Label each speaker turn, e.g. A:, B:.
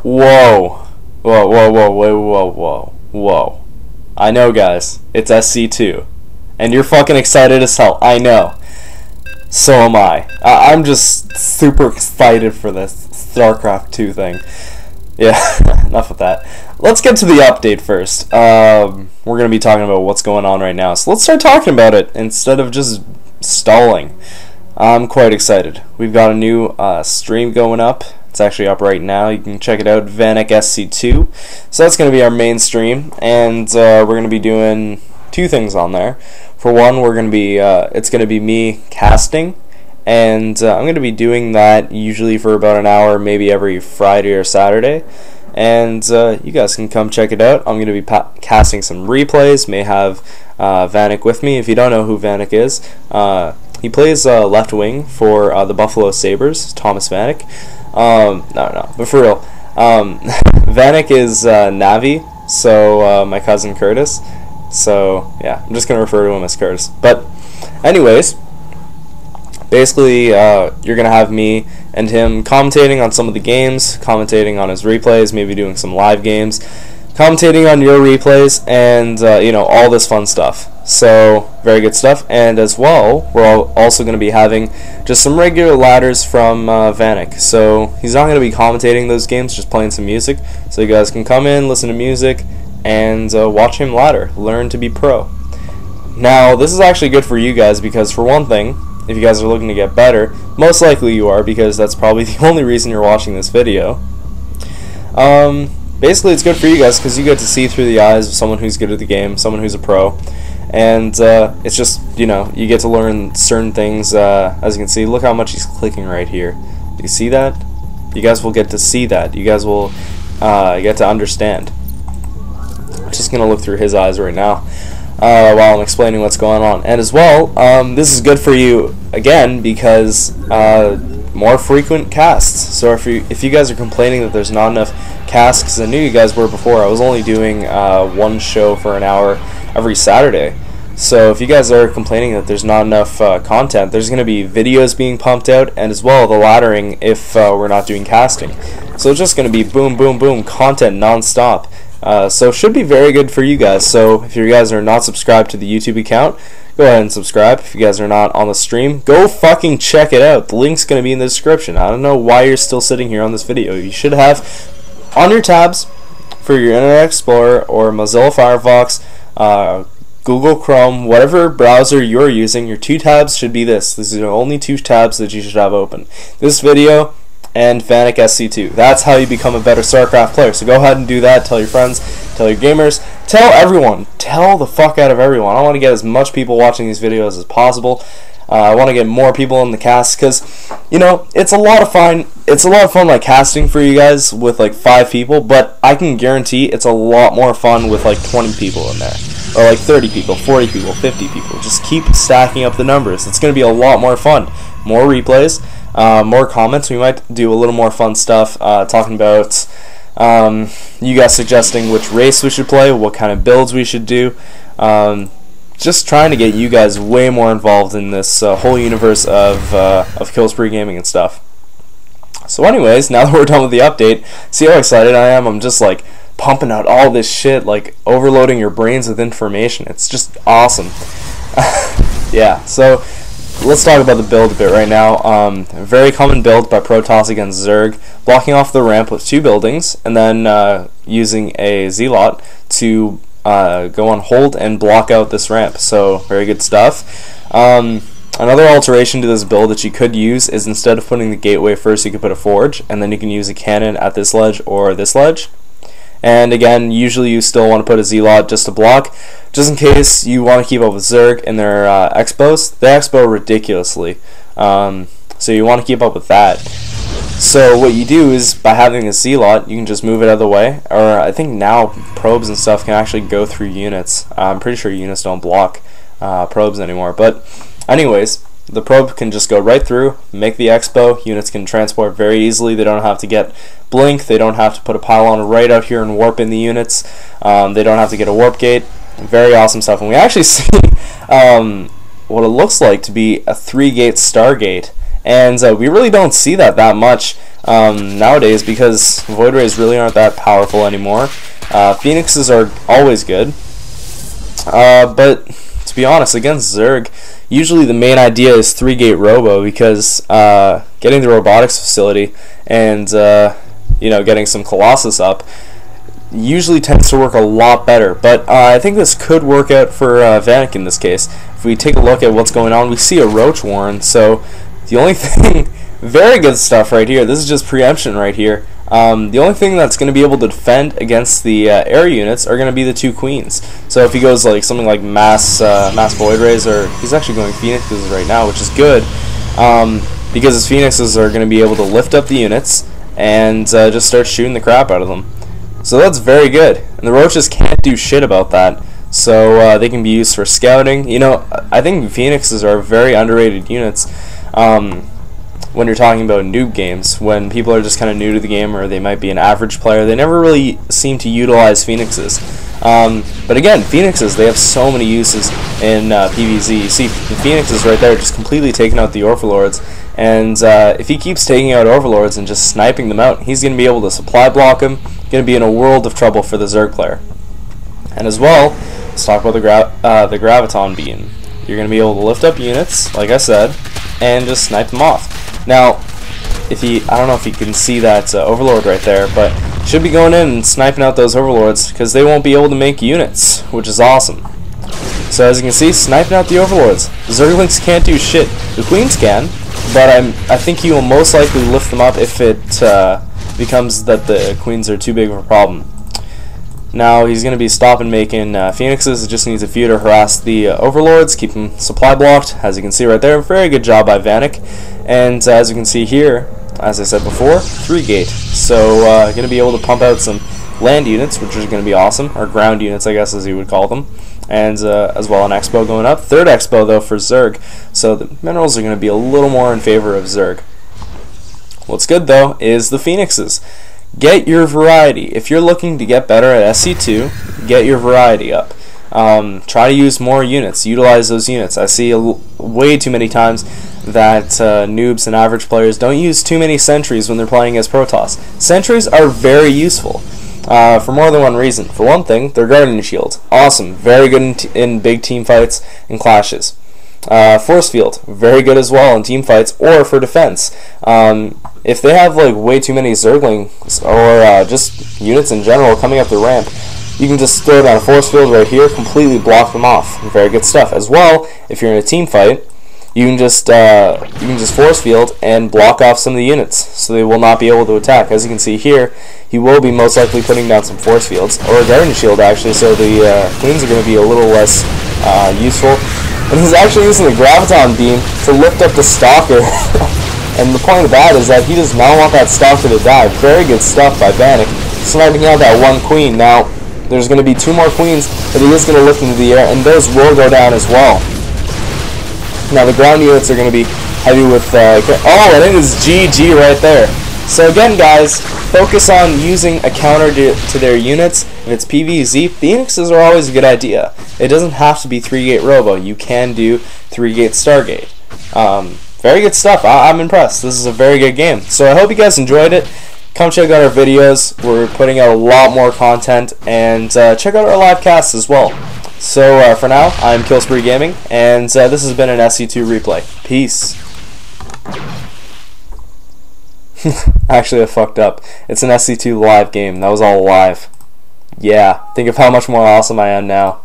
A: Whoa. Whoa, whoa, whoa, whoa, whoa, whoa, whoa. I know, guys. It's SC2. And you're fucking excited as hell. I know. So am I. I'm just super excited for this StarCraft 2 thing. Yeah, enough of that. Let's get to the update first. We're going to be talking about what's going on right now. So let's start talking about it instead of just stalling. I'm quite excited. We've got a new stream going up. It's actually up right now. You can check it out, Vanek SC2. So that's going to be our main stream, and we're going to be doing two things on there. For one, we're going to be it's going to be me casting, and I'm going to be doing that usually for about an hour, maybe every Friday or Saturday. And you guys can come check it out. I'm going to be casting some replays. May have Vanek with me. If you don't know who Vanek is, he plays left wing for the Buffalo Sabres, Thomas Vanek. No, but for real, Vanek is Navi, so my cousin Curtis. So yeah, I'm just gonna refer to him as Curtis. But anyways, basically, you're gonna have me and him commentating on some of the games, commentating on his replays, maybe doing some live games, commentating on your replays, and you know, all this fun stuff. So very good stuff. And as well, we're also going to be having just some regular ladders from Vanek. So he's not going to be commentating those games, just playing some music. So you guys can come in, listen to music, and watch him ladder, learn to be pro. Now this is actually good for you guys because, for one thing, if you guys are looking to get better, most likely you are, because that's probably the only reason you're watching this video. Basically, it's good for you guys because you get to see through the eyes of someone who's good at the game, someone who's a pro, and it's just, you know, you get to learn certain things. As you can see, look how much he's clicking right here. Do you see that? You guys will get to see that. You guys will get to understand. I'm just gonna look through his eyes right now while I'm explaining what's going on. And as well, this is good for you again because more frequent casts. So if you guys are complaining that there's not enough casts, because I knew you guys were before, I was only doing one show for an hour every Saturday. So if you guys are complaining that there's not enough content, there's going to be videos being pumped out, and as well the laddering if we're not doing casting. So it's just going to be boom, boom, boom, content non-stop. So it should be very good for you guys. So if you guys are not subscribed to the YouTube account, go ahead and subscribe. If you guys are not on the stream, go fucking check it out. The link's going to be in the description. I don't know why you're still sitting here on this video. You should have on your tabs for your Internet Explorer or Mozilla Firefox, Google Chrome, whatever browser you're using, your two tabs should be this. These are the only two tabs that you should have open. This video and Vanek SC2. That's how you become a better StarCraft player. So go ahead and do that. Tell your friends, tell your gamers, tell everyone. Tell the fuck out of everyone. I want to get as much people watching these videos as possible. I want to get more people in the cast because, you know, it's a lot of fun. It's a lot of fun, like, casting for you guys with like 5 people, but I can guarantee it's a lot more fun with like 20 people in there, or like 30 people, 40 people, 50 people. Just keep stacking up the numbers. It's going to be a lot more fun. More replays, more comments. We might do a little more fun stuff, talking about you guys suggesting which race we should play, what kind of builds we should do. Just trying to get you guys way more involved in this whole universe of KillSpreeGaming and stuff. So anyways, now that we're done with the update, see how excited I am? I'm just like pumping out all this shit, like overloading your brains with information. It's just awesome. Yeah, so let's talk about the build a bit right now. A very common build by Protoss against Zerg, blocking off the ramp with 2 buildings, and then using a Zealot to go on hold and block out this ramp. So very good stuff. Another alteration to this build that you could use is, instead of putting the gateway first, you could put a forge, and then you can use a cannon at this ledge or this ledge. And again, usually you still want to put a Zealot just to block, just in case you want to keep up with Zerg and their expos. They expo ridiculously, so you want to keep up with that. So what you do is, by having a Zealot, you can just move it out of the way, or I think now probes and stuff can actually go through units. I'm pretty sure units don't block probes anymore, but anyways, the probe can just go right through, make the expo. Units can transport very easily. They don't have to get blink, they don't have to put a pylon right out here and warp in the units. They don't have to get a warp gate. Very awesome stuff. And we actually see what it looks like to be a 3-gate Stargate, and we really don't see that much nowadays because Void Rays really aren't that powerful anymore. Phoenixes are always good, but to be honest, against Zerg, usually the main idea is 3-gate robo because getting the robotics facility and you know, getting some Colossus up usually tends to work a lot better. But I think this could work out for Vanek in this case. If we take a look at what's going on, we see a Roach Warren. So the only thing, very good stuff right here. This is just preemption right here. The only thing that's going to be able to defend against the air units are going to be the 2 queens. So if he goes like something like mass Void Rays, or he's actually going Phoenixes right now, which is good, because his Phoenixes are going to be able to lift up the units and just start shooting the crap out of them. So that's very good, and the Roaches can't do shit about that. So they can be used for scouting. You know, I think Phoenixes are very underrated units. When you're talking about noob games, when people are just kind of new to the game or they might be an average player, they never really seem to utilize Phoenixes. But again, Phoenixes, they have so many uses in PVZ. You see the Phoenixes right there just completely taking out the Overlords, and if he keeps taking out Overlords and just sniping them out, he's going to be able to supply block them, going to be in a world of trouble for the Zerg player. And as well, let's talk about the Graviton Beam. You're going to be able to lift up units, like I said, and just snipe them off. Now, I don't know if you can see that Overlord right there, but should be going in and sniping out those Overlords because they won't be able to make units, which is awesome. So as you can see, sniping out the Overlords. The Zerglings can't do shit. The Queens can, but I think he will most likely lift them up if it becomes that the Queens are too big of a problem. Now he's going to be stopping making Phoenixes. It just needs a few to harass the Overlords, keep them supply blocked. As you can see right there, very good job by Vanek. And as you can see here, as I said before, 3-gate. So going to be able to pump out some land units, which is going to be awesome, or ground units, I guess, as you would call them. And as well an Expo going up. 3rd Expo though for Zerg. So the minerals are going to be a little more in favor of Zerg. What's good though is the Phoenixes. Get your variety. If you're looking to get better at SC2, get your variety up. Try to use more units. Utilize those units. I see way too many times that noobs and average players don't use too many sentries when they're playing as Protoss. Sentries are very useful for more than one reason. For one thing, they're guardian shields. Awesome. Very good in big team fights and clashes. Force field, very good as well in team fights or for defense. If they have like way too many Zerglings or just units in general coming up the ramp, you can just throw down a force field right here, completely block them off. Very good stuff. As well, if you're in a team fight, you can just force field and block off some of the units, so they will not be able to attack. As you can see here, he will be most likely putting down some force fields or a guardian shield actually, so the Queens are going to be a little less useful. And he's actually using the Graviton Beam to lift up the Stalker. And the point of that is that he does not want that Stalker to die. Very good stuff by Vanek, sniping out that 1 Queen. Now, there's going to be 2 more Queens that he is going to lift into the air, and those will go down as well. Now, the ground units are going to be heavy with... oh, and it is GG right there. So again, guys, focus on using a counter to their units. If it's PVZ, Phoenixes are always a good idea. It doesn't have to be 3-gate Robo. You can do 3-gate Stargate. Very good stuff. I'm impressed. This is a very good game. So I hope you guys enjoyed it. Come check out our videos. We're putting out a lot more content. And check out our live casts as well. So for now, I'm KillSpreeGaming. And this has been an SC2 replay. Peace. Actually, I fucked up. It's an SC2 live game. That was all live. Yeah, think of how much more awesome I am now.